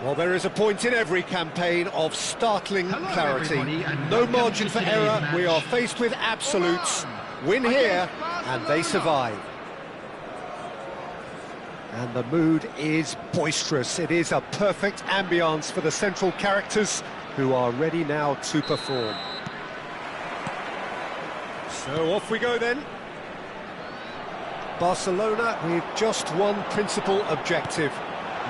Well, there is a point in every campaign of startling clarity. And No welcome margin to for today's error. match. We are faced with absolutes. Win here, and they survive. And the mood is boisterous. It is a perfect ambience for the central characters, who are ready now to perform. So off we go then. Barcelona with just one principal objective: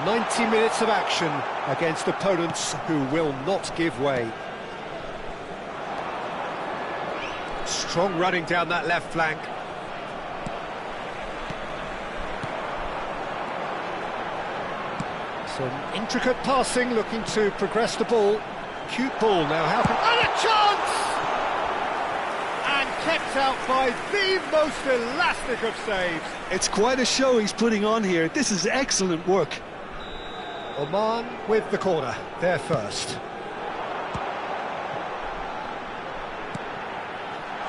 90 minutes of action against opponents who will not give way. Strong running down that left flank. Some intricate passing, looking to progress the ball. Cute ball now, how can... And a chance! And kept out by the most elastic of saves. It's quite a show he's putting on here. This is excellent work. Oman with the corner, there first.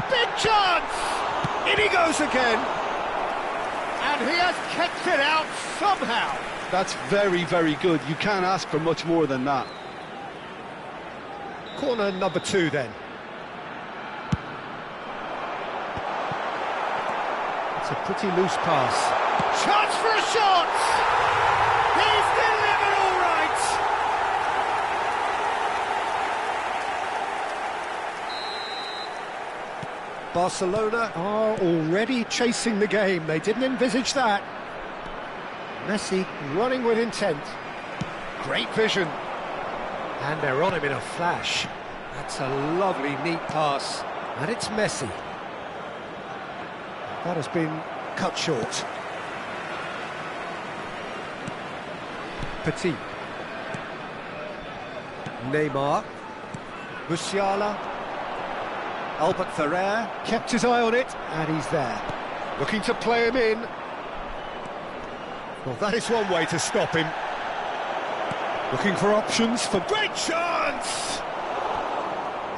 Big chance! In he goes again. And he has kept it out somehow. That's very, very good. You can't ask for much more than that. Corner number 2 then. It's a pretty loose pass. Chance for a shot! He's delivered all right! Barcelona are already chasing the game. They didn't envisage that. Messi running with intent. Great vision. And they're on him in a flash. That's a lovely, neat pass. And it's Messi. That has been cut short. Petit. Neymar. Musiala. Albert Ferrer kept his eye on it, and he's there. Looking to play him in. Well, that is one way to stop him. Looking for options for... Great chance!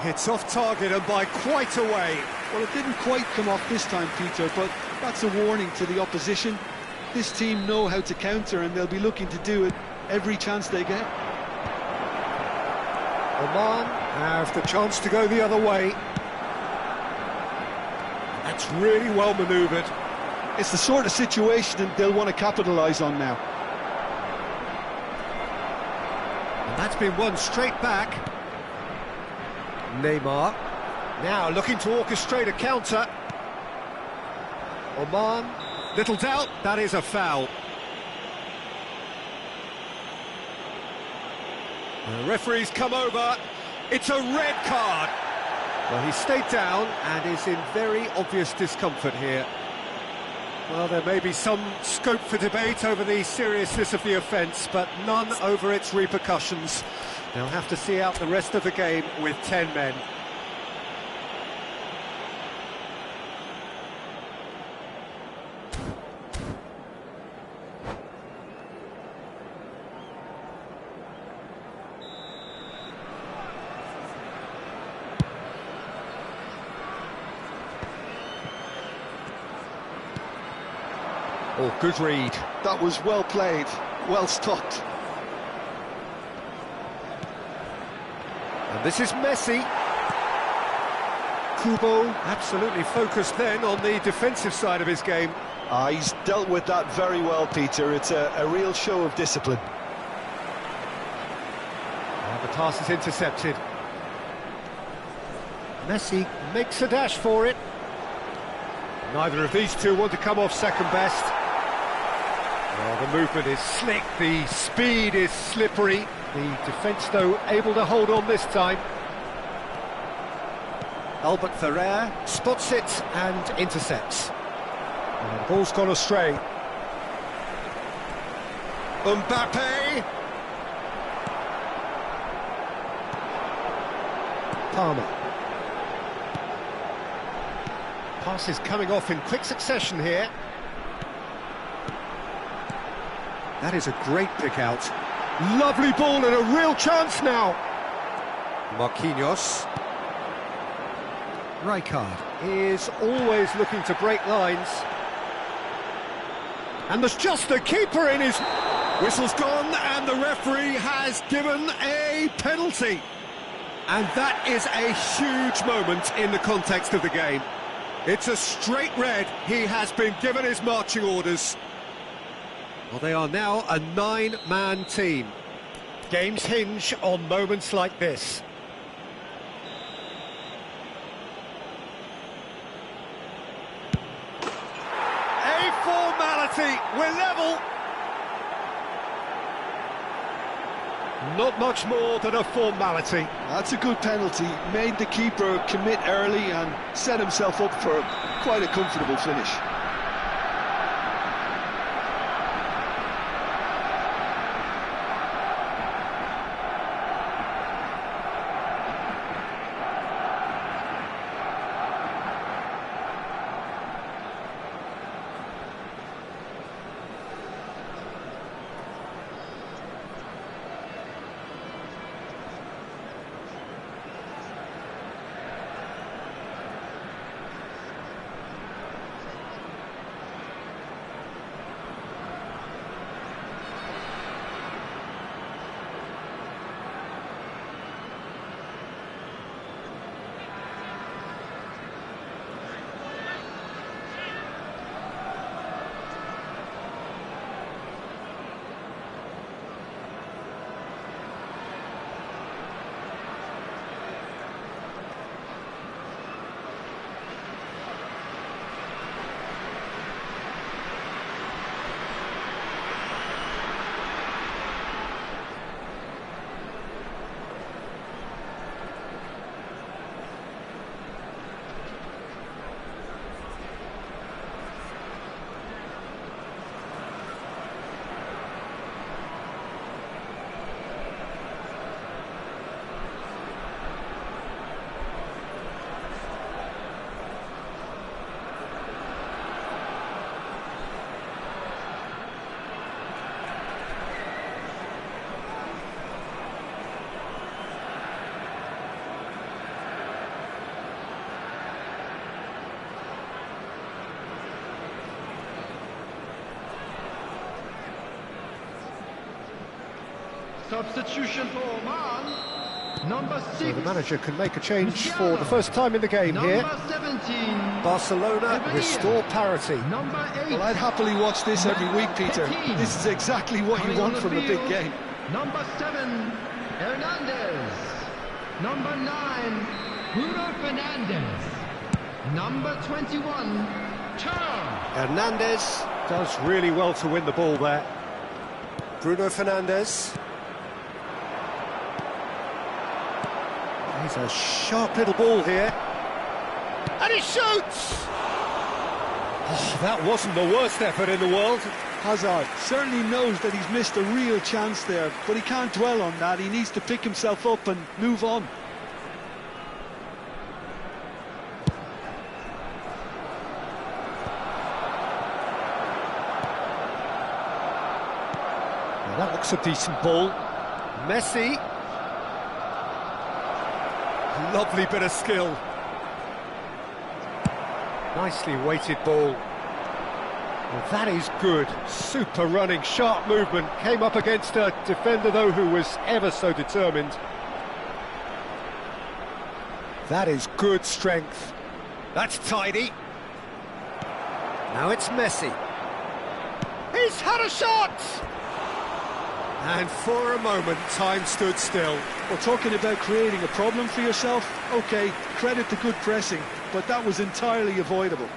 It's off target and by quite a way. Well, it didn't quite come off this time, Peter, but that's a warning to the opposition. This team know how to counter, and they'll be looking to do it every chance they get. Oman have the chance to go the other way. That's really well manoeuvred. It's the sort of situation that they'll want to capitalise on now. And that's been won straight back. Neymar. Now looking to orchestrate a counter. Oman. Little doubt, that is a foul. The referee's come over. It's a red card. Well, he stayed down and is in very obvious discomfort here. Well, there may be some scope for debate over the seriousness of the offence, but none over its repercussions. They'll have to see out the rest of the game with 10 men. Oh, good read. That was well played, well stopped. And this is Messi. Kubo absolutely focused then on the defensive side of his game. He's dealt with that very well, Peter. It's a real show of discipline. And the pass is intercepted. Messi makes a dash for it. Neither of these two want to come off second best. Well, the movement is slick, the speed is slippery. The defence, though, able to hold on this time. Albert Ferrer spots it and intercepts. And the ball's gone astray. Mbappe. Palmer. Pass is coming off in quick succession here. That is a great pick out. Lovely ball and a real chance now. Marquinhos. Rijkaard is always looking to break lines. And there's just the keeper in his... Whistle's gone, and the referee has given a penalty. And that is a huge moment in the context of the game. It's a straight red. He has been given his marching orders. Well, they are now a 9-man team. Games hinge on moments like this. A formality. We're level. Not much more than a formality. That's a good penalty. Made the keeper commit early and set himself up for quite a comfortable finish. Substitution for Oman, number 6. So the manager can make a change for the first time in the game here. Number 17. Barcelona restore parity. Number 8. Well, I'd happily watch this every week, Peter. 15. This is exactly what you want from a big game. Number 7, Hernandez. Number 9, Bruno Fernandes. Number 21, Turner. Hernandez does really well to win the ball there. Bruno Fernandes. He's a sharp little ball here. And he shoots! Oh, that wasn't the worst effort in the world. Hazard certainly knows that he's missed a real chance there, but he can't dwell on that. He needs to pick himself up and move on. Well, that looks a decent ball. Messi. Lovely bit of skill. Nicely weighted ball. Well, that is good. Super running, sharp movement. Came up against a defender, though, who was ever so determined. That is good strength. That's tidy. Now it's Messi. He's had a shot! And for a moment, time stood still. Well, talking about creating a problem for yourself, OK, credit to good pressing, but that was entirely avoidable.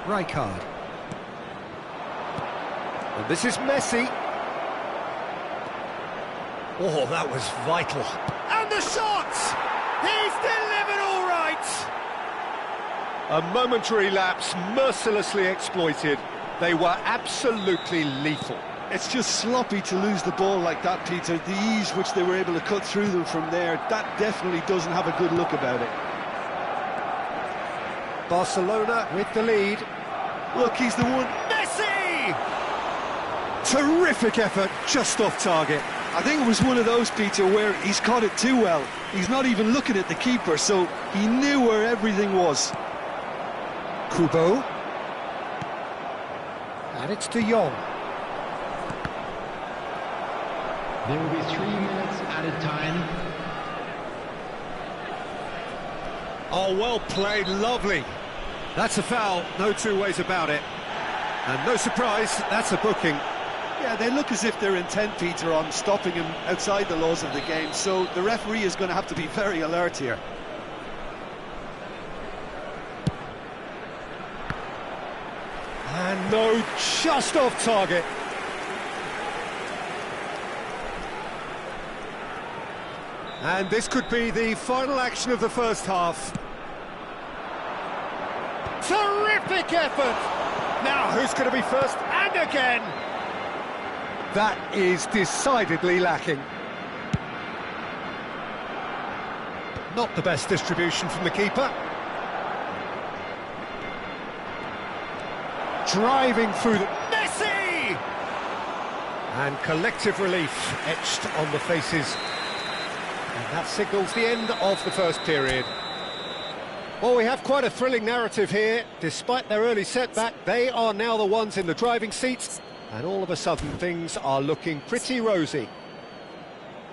Rijkaard. And this is Messi. Oh, that was vital. And the shot! He's delivered all right! A momentary lapse, mercilessly exploited. They were absolutely lethal. It's just sloppy to lose the ball like that, Peter. The ease which they were able to cut through them from there, that definitely doesn't have a good look about it. Barcelona with the lead. Look, he's the one. Messi! Terrific effort, just off target. I think it was one of those, Peter, where he's caught it too well. He's not even looking at the keeper, so he knew where everything was. Kubo. And it's De Jong. There will be 3 minutes added time. Oh, well played, lovely. That's a foul, no two ways about it. And no surprise, that's a booking. Yeah, they look as if they're intent, Peter, on stopping him outside the laws of the game, so the referee is going to have to be very alert here. And no, just off target. And this could be the final action of the first half. Terrific effort! Now who's going to be first? And again! That is decidedly lacking. Not the best distribution from the keeper. Driving through the... Messi! And collective relief etched on the faces. And that signals the end of the first period. Well, we have quite a thrilling narrative here. Despite their early setback, they are now the ones in the driving seats. And all of a sudden, things are looking pretty rosy.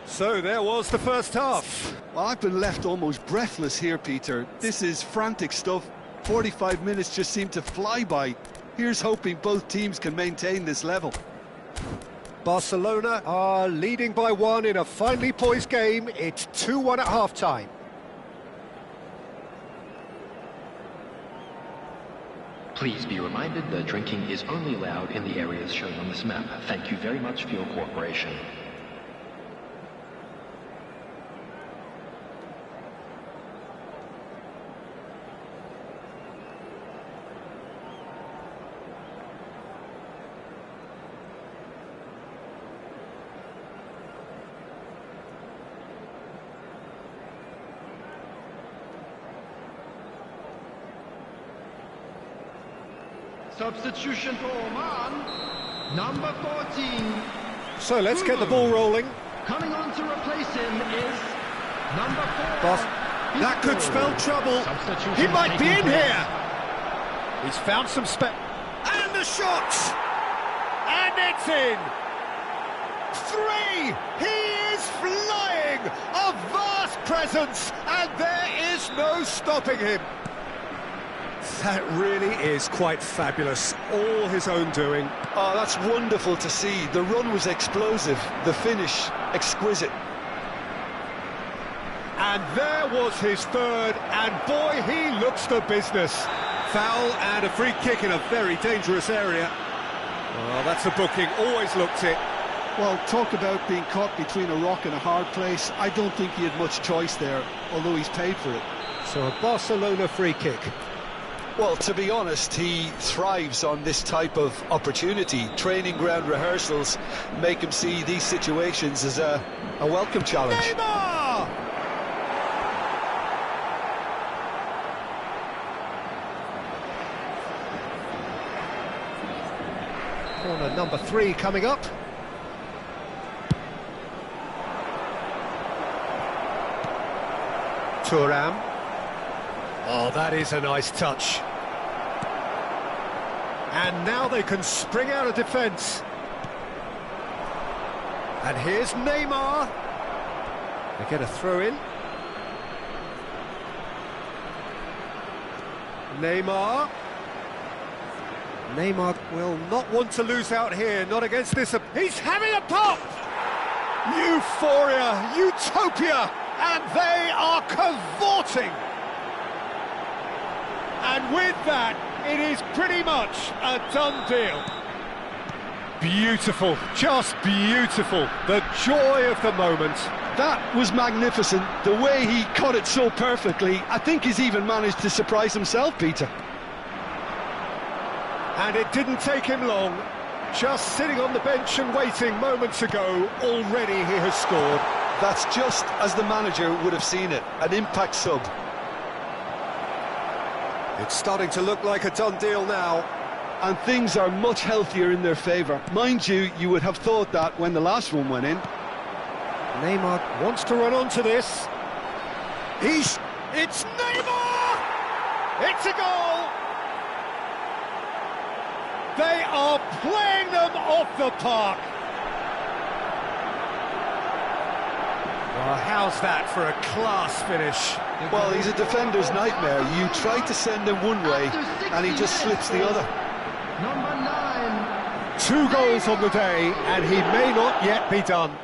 So there was the first half. Well, I've been left almost breathless here, Peter. This is frantic stuff. 45 minutes just seem to fly by. Here's hoping both teams can maintain this level. Barcelona are leading by 1 in a finely poised game. It's 2-1 at half-time. Please be reminded that drinking is only allowed in the areas shown on this map. Thank you very much for your cooperation. Substitution for Oman, number 14. So let's get the ball rolling. Coming on to replace him is number 4. Boss, that could spell trouble. He might be in here. He's found some space. And the shot! And it's in! 3! He is flying! A vast presence! And there is no stopping him. That really is quite fabulous. All his own doing. Oh, that's wonderful to see. The run was explosive, the finish exquisite. And there was his third, and boy, he looks the business. Foul and a free kick in a very dangerous area. Oh, that's a booking, always looked it. Well, talk about being caught between a rock and a hard place. I don't think he had much choice there, although he's paid for it. So a Barcelona free kick. Well, to be honest, he thrives on this type of opportunity. Training ground rehearsals make him see these situations as a welcome challenge. Neymar! Corner number 3 coming up. Thuram. Oh, that is a nice touch. And now they can spring out of defence. And here's Neymar. They get a throw in. Neymar. Neymar will not want to lose out here, not against this. He's having a pop! Euphoria, utopia, and they are cavorting. And with that, it is pretty much a done deal. Beautiful, just beautiful. The joy of the moment. That was magnificent. The way he caught it so perfectly. I think he's even managed to surprise himself, Peter. And it didn't take him long. Just sitting on the bench and waiting moments ago, already he has scored. That's just as the manager would have seen it. An impact sub. It's starting to look like a done deal now. And things are much healthier in their favour. Mind you, you would have thought that when the last one went in. Neymar wants to run onto this. It's Neymar! It's a goal! They are playing them off the park. Well, how's that for a class finish? Well, he's a defender's nightmare. You try to send him one way, and he just slips the other. Number 9. 2 goals on the day, and he may not yet be done.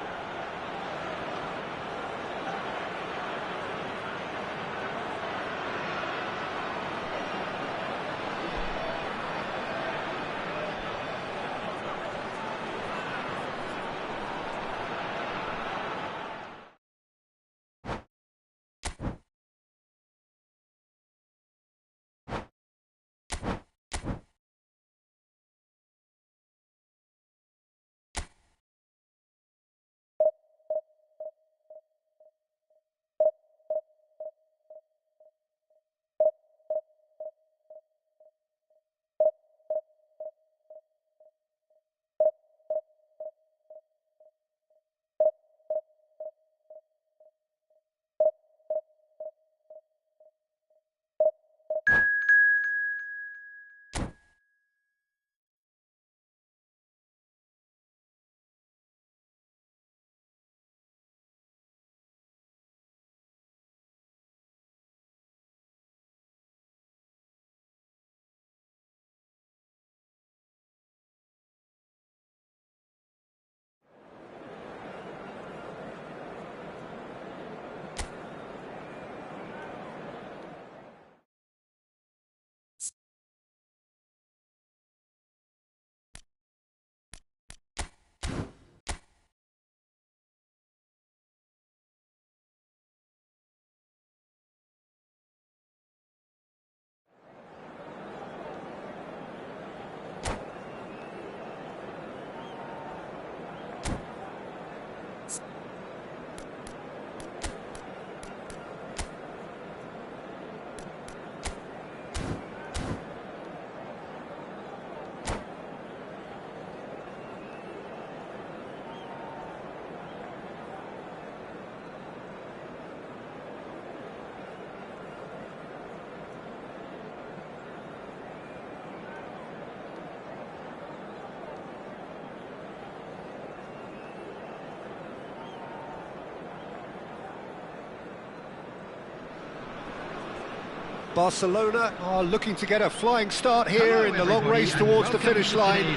Barcelona are looking to get a flying start here in the long race towards the finish line.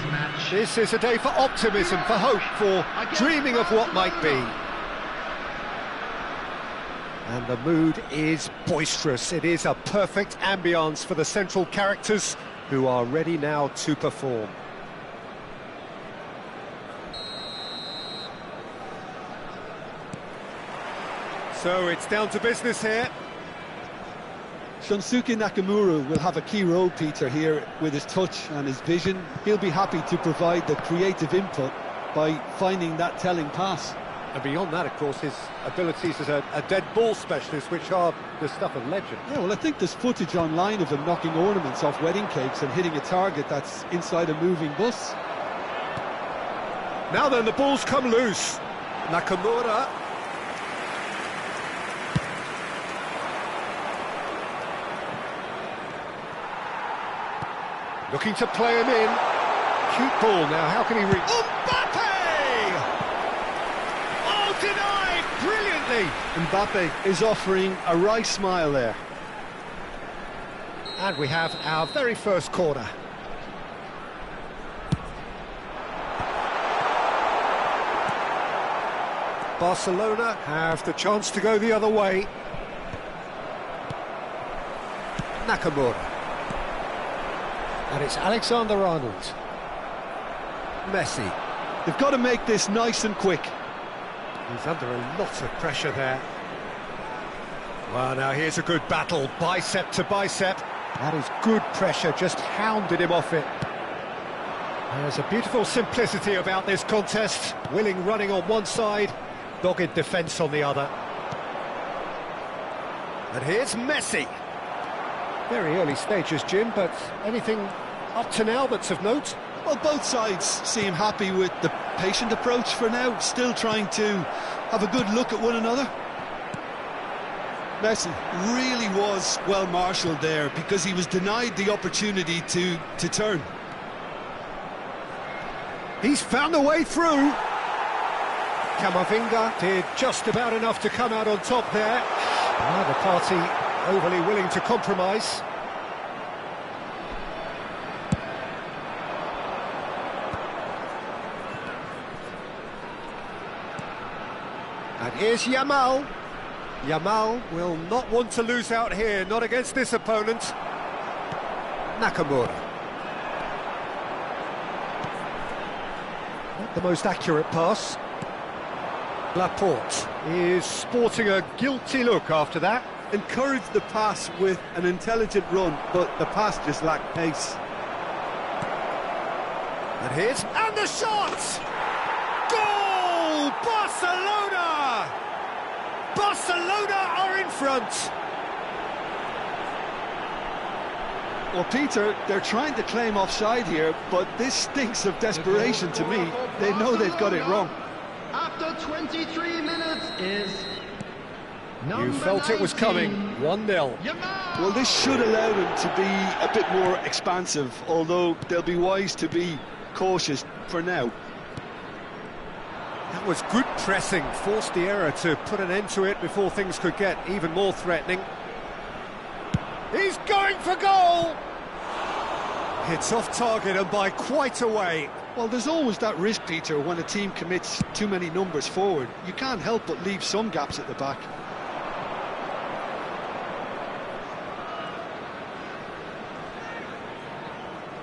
This is a day for optimism, for hope, for dreaming of what might be. And the mood is boisterous. It is a perfect ambience for the central characters who are ready now to perform. So it's down to business here. Shunsuke Nakamura will have a key role, Peter, here with his touch and his vision. He'll be happy to provide the creative input by finding that telling pass. And beyond that, of course, his abilities as a dead ball specialist, which are the stuff of legend. Yeah, well, I think there's footage online of him knocking ornaments off wedding cakes and hitting a target that's inside a moving bus. Now then, the ball's come loose. Nakamura. Looking to play him in. Cute ball now, how can he reach? Mbappe! Oh, denied! Brilliantly! Mbappe is offering a wry smile there. And we have our very first corner. Barcelona have the chance to go the other way. Nakamura. And it's Alexander-Arnold. Messi. They've got to make this nice and quick. He's under a lot of pressure there. Well, now here's a good battle, bicep to bicep. That is good pressure, just hounded him off it. There's a beautiful simplicity about this contest. Willing running on one side, dogged defence on the other. And here's Messi. Very early stages, Jim, but anything up to now that's of note? Well, both sides seem happy with the patient approach for now, still trying to have a good look at one another. Messi really was well marshalled there because he was denied the opportunity to turn. He's found a way through. Camavinga did just about enough to come out on top there. Neither party overly willing to compromise. And here's Yamal. Yamal will not want to lose out here, not against this opponent. Nakamura. Not the most accurate pass. Laporte is sporting a guilty look after that. Encouraged the pass with an intelligent run, but the pass just lacked pace. And the shot! Goal! Barcelona! Barcelona are in front! Well, Peter, they're trying to claim offside here, but this stinks of desperation to me. They know they've got it wrong. After 23 minutes is number You felt it was coming. 1-0. Well, this should allow them to be a bit more expansive, although they'll be wise to be cautious for now. That was good pressing, forced the error to put an end to it before things could get even more threatening. He's going for goal! It's off target and by quite a way. Well, there's always that risk, Peter, when a team commits too many numbers forward. You can't help but leave some gaps at the back.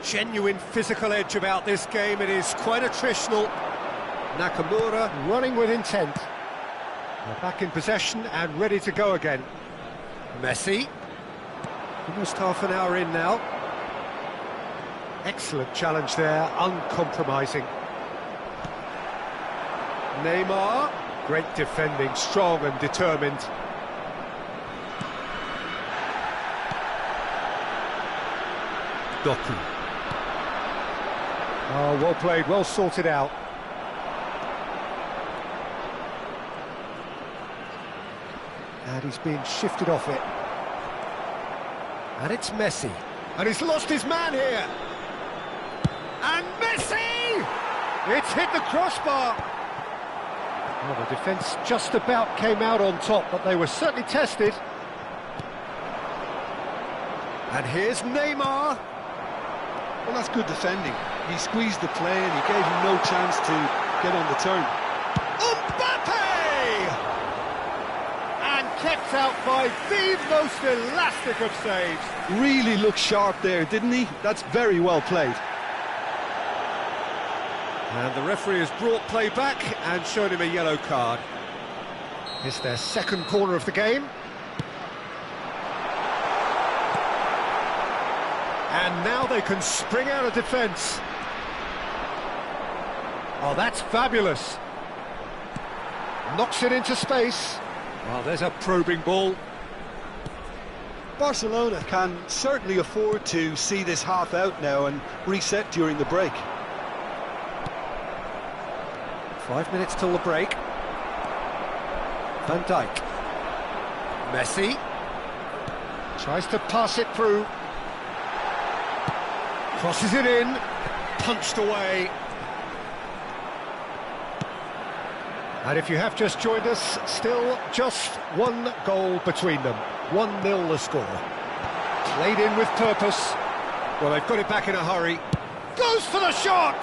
Genuine physical edge about this game. It is quite attritional. Nakamura running with intent. They're back in possession and ready to go again. Messi. Almost half an hour in now. Excellent challenge there, uncompromising. Neymar. Great defending, strong and determined. Doku. Oh, well played, well sorted out. And he's being shifted off it. And it's Messi. And he's lost his man here. And Messi! It's hit the crossbar. Well, the defence just about came out on top, but they were certainly tested. And here's Neymar. Well, that's good defending. He squeezed the play and he gave him no chance to get on the turn. Kept out by the most elastic of saves. Really looked sharp there, didn't he? That's very well played. And the referee has brought play back and shown him a yellow card. It's their second corner of the game. And now they can spring out of defence. Oh, that's fabulous. Knocks it into space. Well, there's a probing ball. Barcelona can certainly afford to see this half out now and reset during the break. 5 minutes till the break. Van Dijk. Messi. Tries to pass it through. Crosses it in. Punched away. And if you have just joined us, still just one goal between them. 1-0 the score. Played in with purpose. Well, they've got it back in a hurry. Goes for the shot!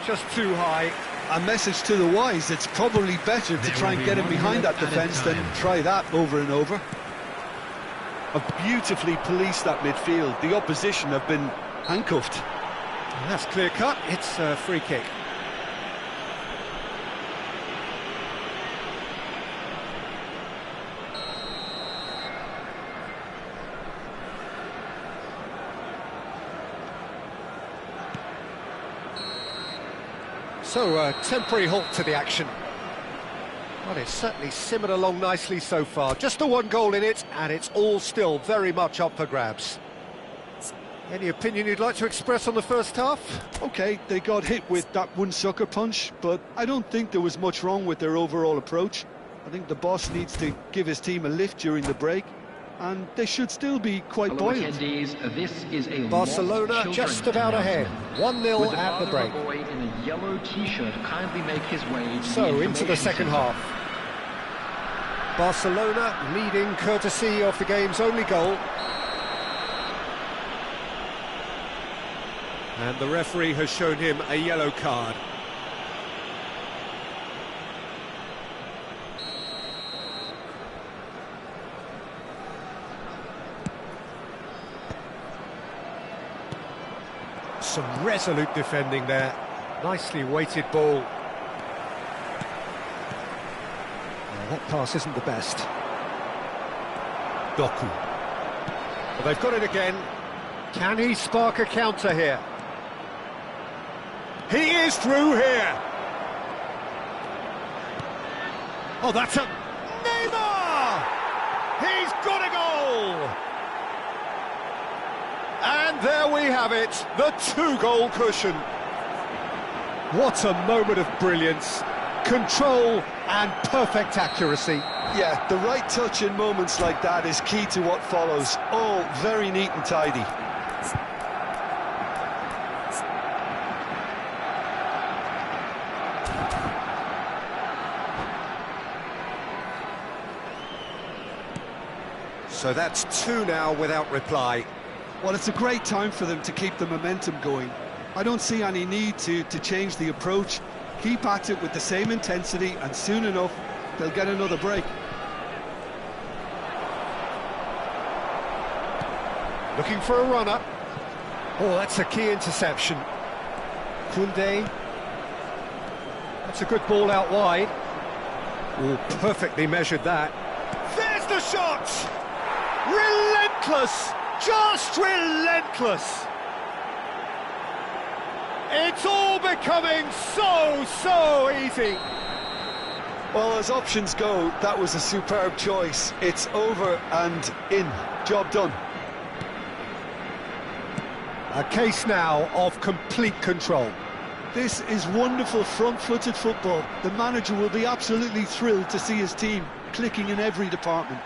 Just too high. A message to the wise, it's probably better to try and get him behind that defence than try that over and over. Have beautifully policed that midfield. The opposition have been handcuffed. And that's clear cut. It's a free kick. So, a temporary halt to the action. Well, it's certainly simmered along nicely so far. Just the one goal in it, and it's all still very much up for grabs. Any opinion you'd like to express on the first half? OK, they got hit with that one sucker punch, but I don't think there was much wrong with their overall approach. I think the boss needs to give his team a lift during the break, and they should still be quite Hello, buoyant. attendees. This is a Barcelona just about ahead, 1-0 at the break. Boy in a yellow t-shirt kindly make his way to So, the into the second half. Barcelona leading courtesy of the game's only goal. And the referee has shown him a yellow card. Some resolute defending there. Nicely weighted ball. That pass isn't the best. Doku. Well, they've got it again. Can he spark a counter here? He is through here. Oh, that's a... Neymar! He's got a goal! And there we have it, the two-goal cushion. What a moment of brilliance. Control and perfect accuracy. Yeah, the right touch in moments like that is key to what follows. All very neat and tidy. So that's two now without reply. Well, it's a great time for them to keep the momentum going. I don't see any need to change the approach. Keep at it with the same intensity, and soon enough, they'll get another break. Looking for a runner. Oh, that's a key interception. Koundé. That's a good ball out wide. Oh, perfectly measured that. There's the shot! Relentless! Just relentless! It's all becoming so easy. Well, as options go, that was a superb choice. It's over and in. Job done. A case now of complete control. This is wonderful front-footed football. The manager will be absolutely thrilled to see his team clicking in every department.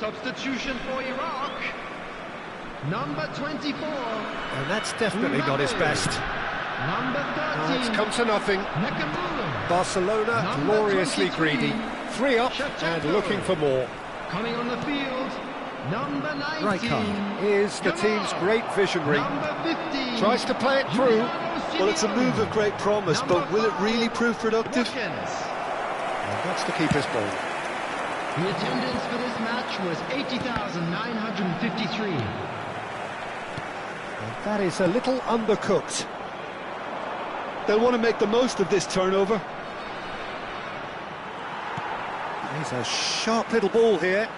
Substitution for Iraq. Number 24. And that's definitely not his best. Number 13. It's come to nothing. Nakamura. Barcelona Number gloriously 23. greedy. 3 up Shevchenko. and looking for more. Coming on the field. Number 19. Rijkaard is the team's great visionary. Number 15. Tries to play it through. Well, it's a move of great promise, but will it really prove productive? Watkins. And that's the keeper's ball. The attendance for this match was 80,953. And that is a little undercooked. They'll want to make the most of this turnover. He's a sharp little ball here.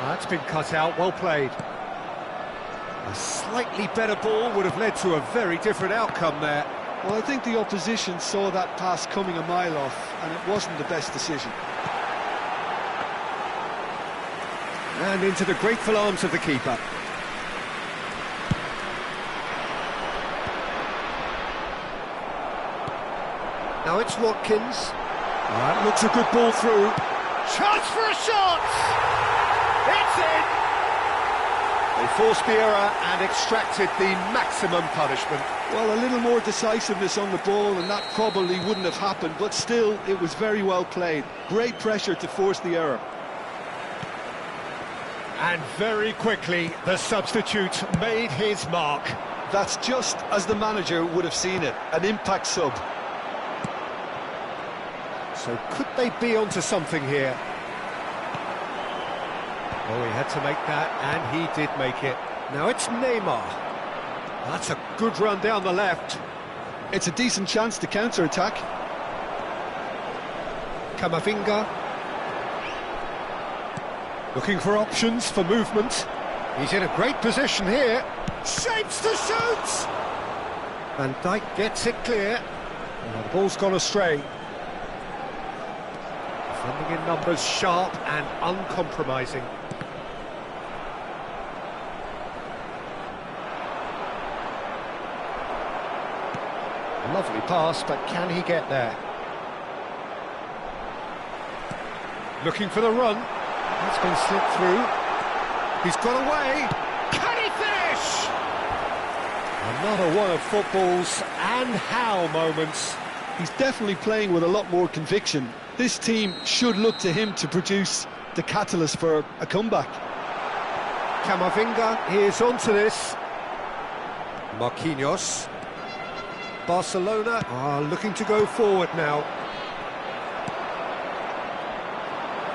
That's been cut out, well played. A slightly better ball would have led to a very different outcome there. Well, I think the opposition saw that pass coming a mile off, and it wasn't the best decision. And into the grateful arms of the keeper. Now it's Watkins. That looks a good ball through. Chance for a shot! It's in! They forced the error and extracted the maximum punishment. Well, a little more decisiveness on the ball and that probably wouldn't have happened, but still, it was very well played. Great pressure to force the error. And very quickly, the substitute made his mark. That's just as the manager would have seen it, an impact sub. So could they be onto something here? Oh, he had to make that, and he did make it. Now it's Neymar. That's a good run down the left. It's a decent chance to counter-attack. Camavinga. Looking for options for movement. He's in a great position here. Shapes to shoot! Van Dijk gets it clear. And the ball's gone astray. Defending in numbers, sharp and uncompromising. A lovely pass, but can he get there? Looking for the run. It's been slipped through. He's got away. Can he finish? Another one of football's and how moments. He's definitely playing with a lot more conviction. This team should look to him to produce the catalyst for a comeback. Camavinga is onto this. Marquinhos. Barcelona are looking to go forward now.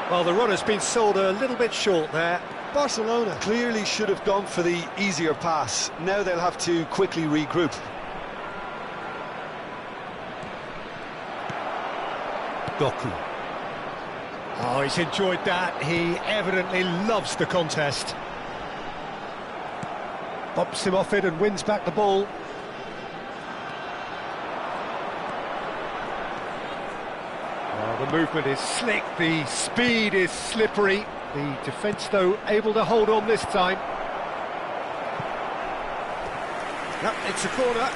Well, the run has been sold a little bit short there. Barcelona clearly should have gone for the easier pass. Now they'll have to quickly regroup. Doku. Oh, he's enjoyed that. He evidently loves the contest. Bumps him off it and wins back the ball. The movement is slick, the speed is slippery. The defence, though, able to hold on this time. Yep, it's a corner.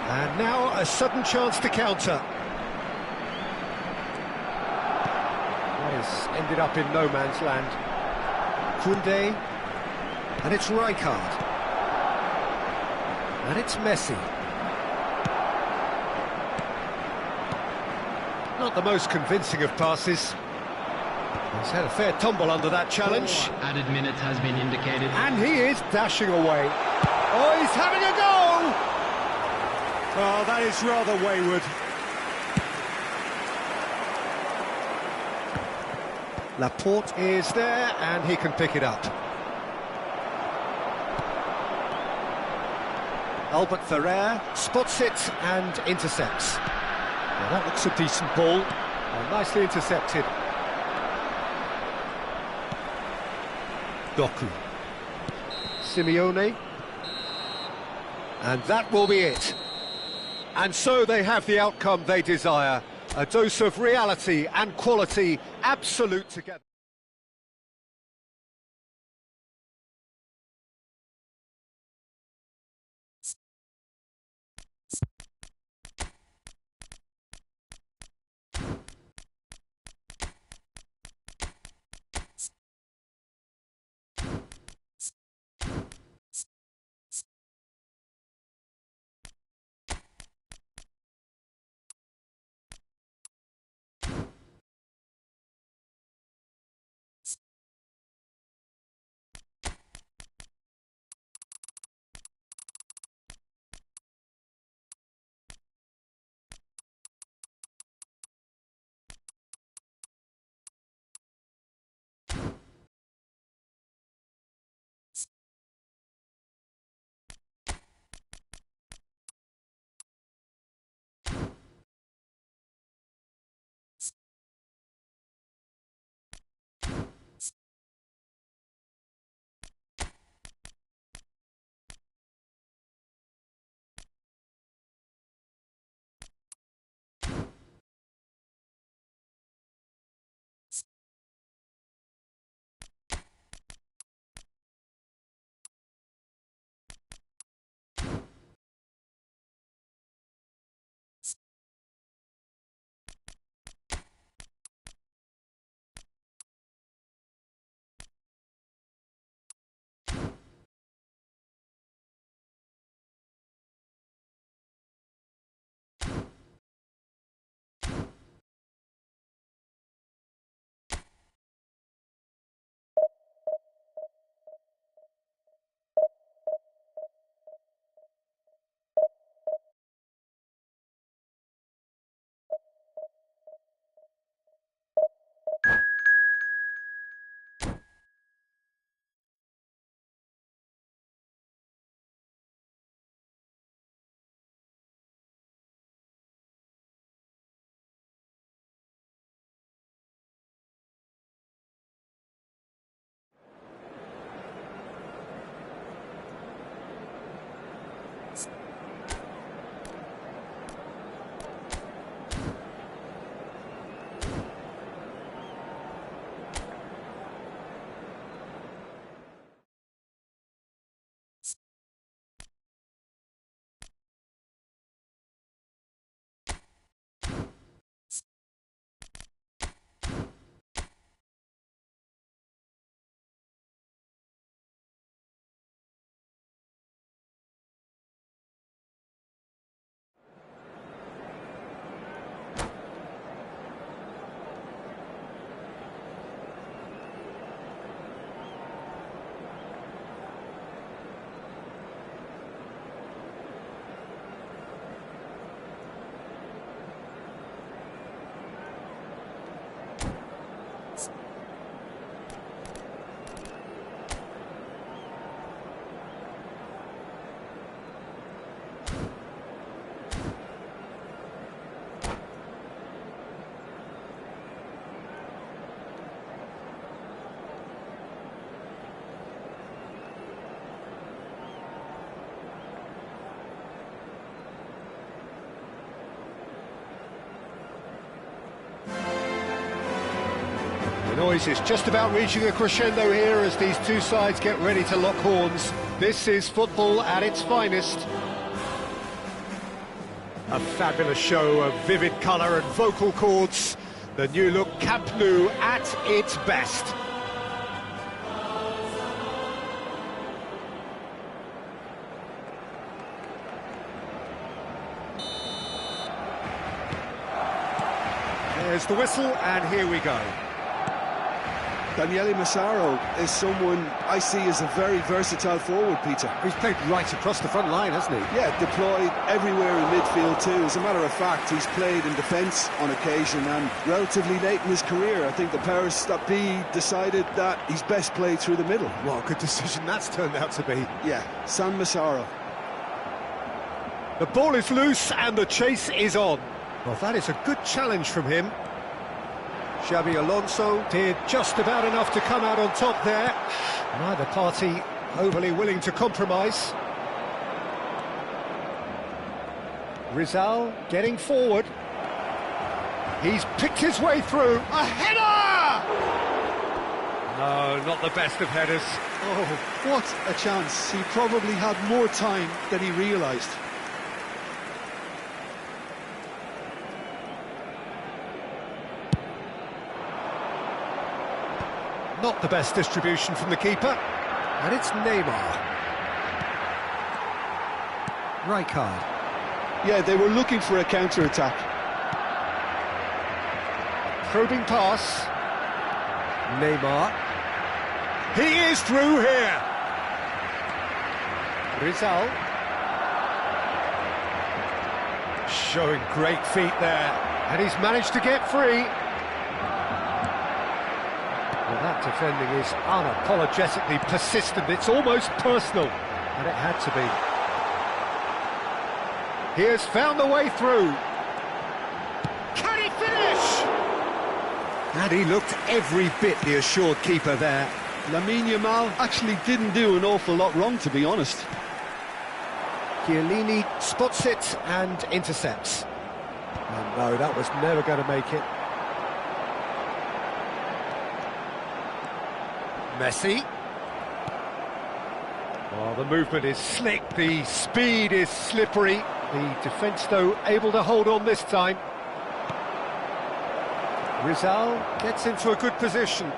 And now a sudden chance to counter. He's ended up in no man's land. Koundé, and it's Rijkaard, and it's Messi. Not the most convincing of passes. He's had a fair tumble under that challenge. Added minute has been indicated. And he is dashing away. Oh, he's having a go! Oh, that is rather wayward. Laporte is there, and he can pick it up. Albert Ferrer spots it and intercepts. Now that looks a decent ball, and nicely intercepted. Doku. Simeone. And that will be it. And so they have the outcome they desire. A dose of reality and quality absolute together. noise is just about reaching a crescendo here as these two sides get ready to lock horns. This is football at its finest. A fabulous show of vivid colour and vocal cords. The new look Camp Nou at its best. There's the whistle, and here we go. Daniele Massaro is someone I see as a very versatile forward, Peter. He's played right across the front line, hasn't he? Yeah, deployed everywhere in midfield too. As a matter of fact, he's played in defence on occasion, and relatively late in his career, I think the powers that be decided that he's best played through the middle. What a good decision that's turned out to be. Yeah, San Massaro. The ball is loose and the chase is on. Well, that is a good challenge from him. Xabi Alonso did just about enough to come out on top there. Neither party overly willing to compromise. Rizal getting forward. He's picked his way through. A header! No, not the best of headers. Oh, what a chance. He probably had more time than he realised. Not the best distribution from the keeper. And it's Neymar. Right card. Yeah, they were looking for a counter-attack. Probing pass. Neymar. He is through here. Rizal. Showing great feet there. And he's managed to get free. Well, that defending is unapologetically persistent. It's almost personal, and it had to be. He has found the way through. Can he finish? And he looked every bit the assured keeper there. Lamine Yamal actually didn't do an awful lot wrong, to be honest. Chiellini spots it and intercepts. And no, that was never going to make it. Messi. Oh, the movement is slick, the speed is slippery. The defence, though, able to hold on this time. Rizal gets into a good position.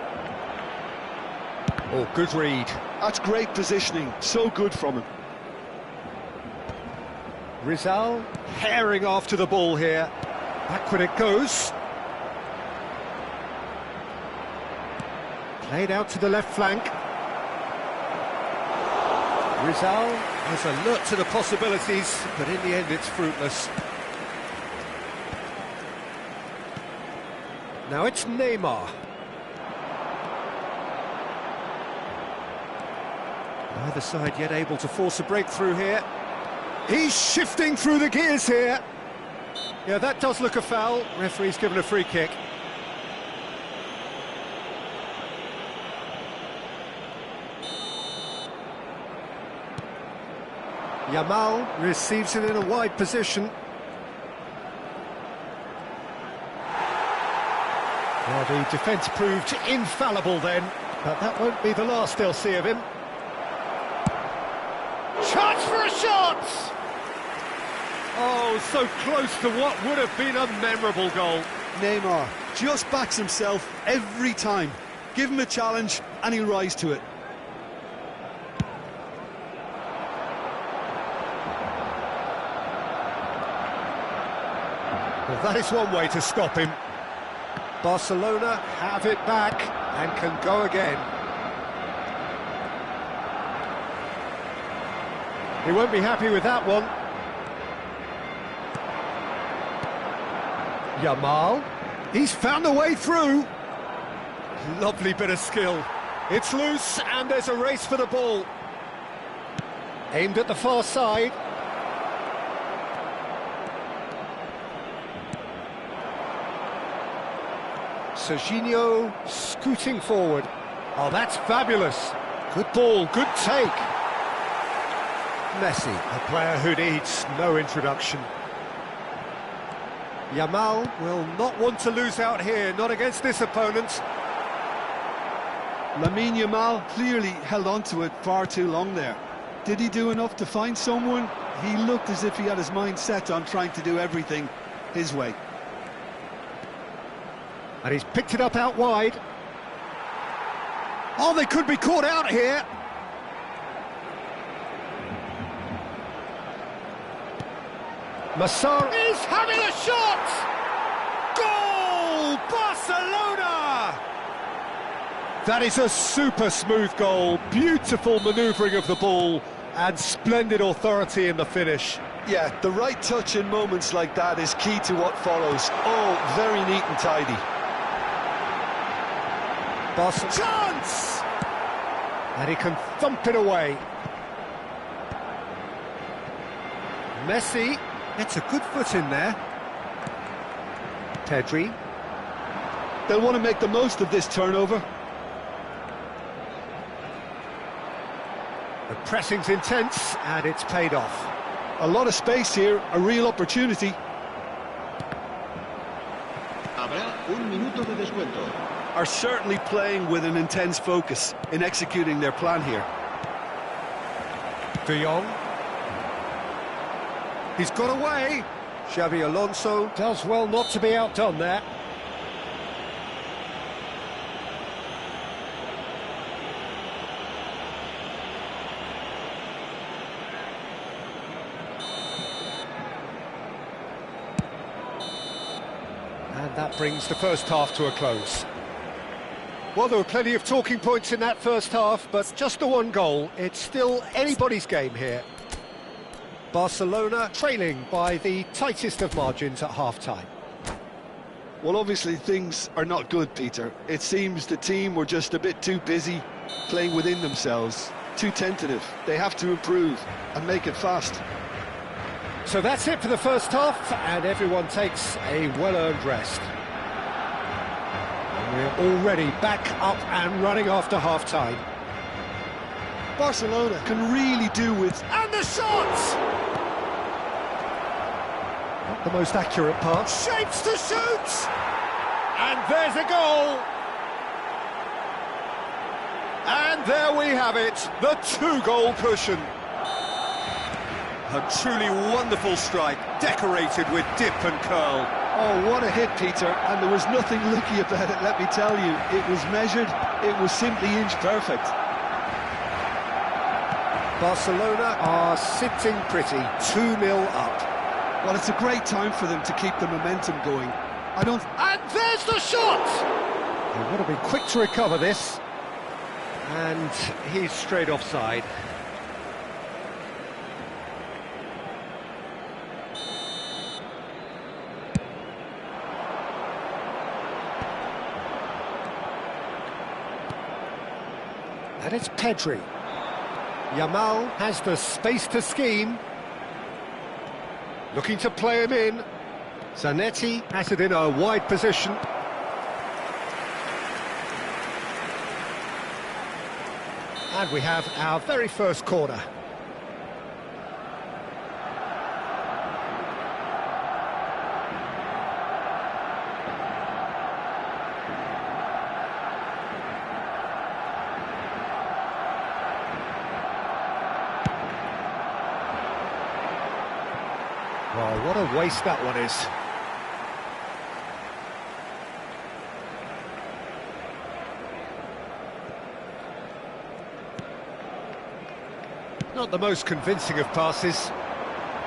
Oh, good read. That's great positioning, so good from him. Rizal herring after the ball here. Backward it goes. Played out to the left flank. Rizal is alert to the possibilities, but in the end it's fruitless. Now it's Neymar. Neither side yet able to force a breakthrough here. He's shifting through the gears here. Yeah, that does look a foul. Referee's given a free kick. Yamal receives it in a wide position. Well, the defence proved infallible then, but that won't be the last they'll see of him. Chance for a shot! Oh, so close to what would have been a memorable goal. Neymar just backs himself every time. Give him a challenge and he'll rise to it. Well, that is one way to stop him. Barcelona have it back and can go again. He won't be happy with that one. Yamal, he's found a way through. Lovely bit of skill. It's loose and there's a race for the ball. Aimed at the far side. Serginho scooting forward. Oh, that's fabulous. Good ball, good take. Messi, a player who needs no introduction. Yamal will not want to lose out here, not against this opponent. Lamine Yamal clearly held on to it far too long there. Did he do enough to find someone? He looked as if he had his mind set on trying to do everything his way. And he's picked it up out wide. Oh, they could be caught out here. Massar is having a shot! Goal! Barcelona! That is a super smooth goal, beautiful manoeuvring of the ball, and splendid authority in the finish. Yeah, the right touch in moments like that is key to what follows. Oh, very neat and tidy. Barcelona chance! And he can thump it away. Messi gets a good foot in there. Pedri. They'll want to make the most of this turnover. The pressing's intense, and it's paid off. A lot of space here, a real opportunity. Habrá un minuto de descuento. Are certainly playing with an intense focus in executing their plan here. De Jong. He's got away. Xabi Alonso does well not to be outdone there. And that brings the first half to a close. Well, there were plenty of talking points in that first half, but just the one goal. It's still anybody's game here. Barcelona trailing by the tightest of margins at half-time. Well, obviously things are not good, Peter. It seems the team were just a bit too busy playing within themselves, too tentative. They have to improve and make it fast. So that's it for the first half, and everyone takes a well-earned rest. And we're already back up and running after half-time. Barcelona can really do with... And the shot! Not the most accurate pass. Shapes to shoot! And there's a goal! And there we have it, the two-goal cushion. A truly wonderful strike, decorated with dip and curl. Oh, what a hit, Peter, and there was nothing lucky about it, let me tell you. It was measured, it was simply inch perfect. Barcelona are sitting pretty, 2-0 up. Well, it's a great time for them to keep the momentum going. And there's the shot! They want to be quick to recover this. And he's straight offside. And it's Pedri. Yamal has the space to scheme. Looking to play him in. Zanetti has it in a wide position. And we have our very first corner. Well, what a waste that one is. Not the most convincing of passes.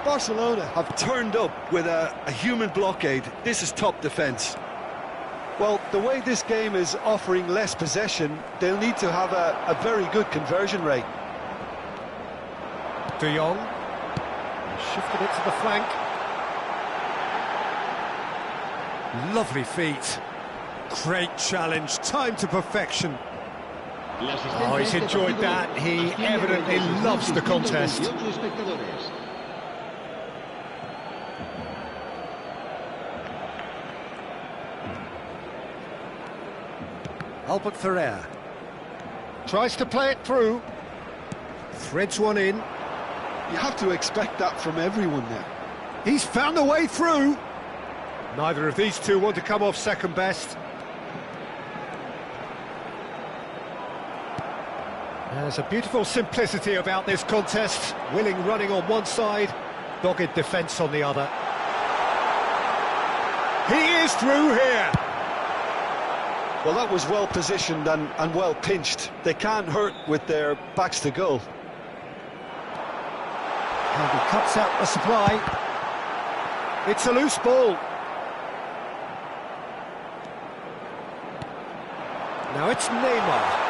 Barcelona have turned up with a human blockade. This is top defence. Well, the way this game is offering less possession, they'll need to have a very good conversion rate. De Jong. Shifted it to the flank. Lovely feet. Great challenge, time to perfection. Oh, he's enjoyed that. He evidently loves the contest. Albert Ferrer tries to play it through. Threads one in. You have to expect that from everyone there. He's found a way through. Neither of these two want to come off second best. There's a beautiful simplicity about this contest. Willing running on one side, dogged defence on the other. He is through here. Well, that was well positioned and well pinched. They can't hurt with their backs to goal. And he cuts out the supply. It's a loose ball. Now it's Neymar.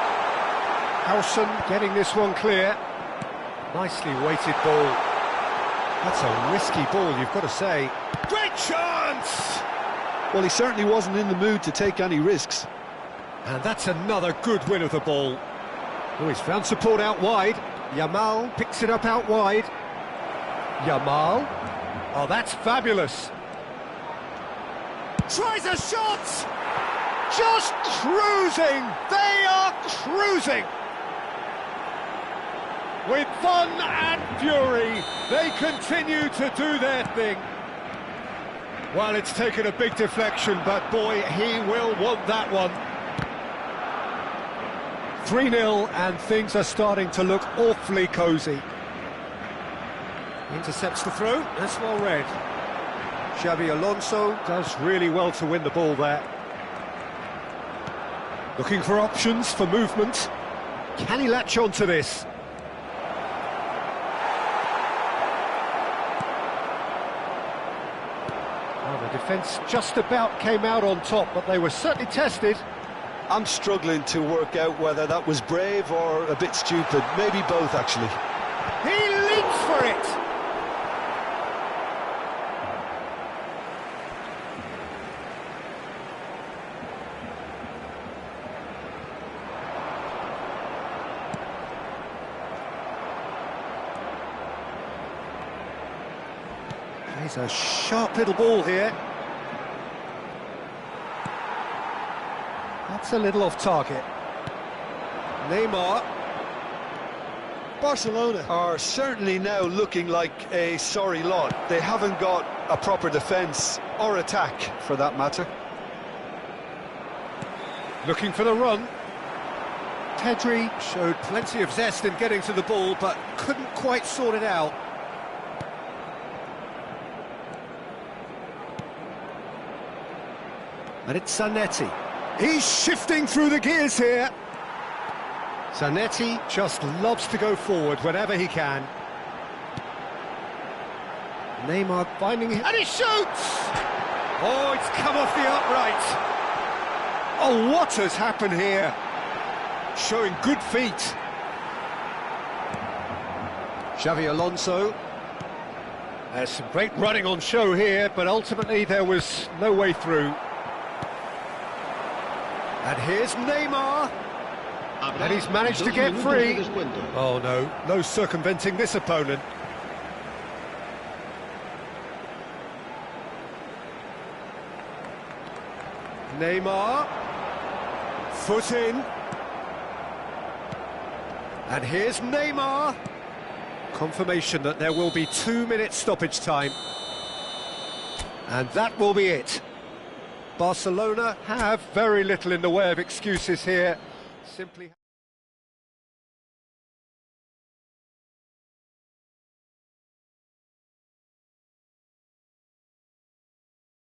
Howson getting this one clear. Nicely weighted ball. That's a risky ball, you've got to say. Great chance! Well, he certainly wasn't in the mood to take any risks. And that's another good win of the ball. Oh, he's found support out wide. Yamal picks it up out wide. Yamal. Oh, that's fabulous. Tries a shot! Just cruising! They are cruising! With fun and fury, they continue to do their thing. Well, it's taken a big deflection, but boy, he will want that one. 3-0, and things are starting to look awfully cosy. Intercepts the throw, that's well read. Xabi Alonso does really well to win the ball there. Looking for options for movement. Can he latch on to this? Well, the defence just about came out on top, but they were certainly tested. I'm struggling to work out whether that was brave or a bit stupid. Maybe both, actually. He leaps for it! Plays a sharp little ball here. That's a little off target. Neymar. Barcelona are certainly now looking like a sorry lot. They haven't got a proper defence or attack, for that matter. Looking for the run. Pedri showed plenty of zest in getting to the ball, but couldn't quite sort it out. And it's Zanetti. He's shifting through the gears here. Zanetti just loves to go forward whenever he can. Neymar finding him, and he shoots! Oh, it's come off the upright. Oh, what has happened here? Showing good feet. Xabi Alonso. There's some great running on show here, but ultimately there was no way through. And here's Neymar. And he's managed to get free. Oh no, no circumventing this opponent. Neymar. Foot in. And here's Neymar. Confirmation that there will be 2 minutes stoppage time. And that will be it. Barcelona have very little in the way of excuses here. Simply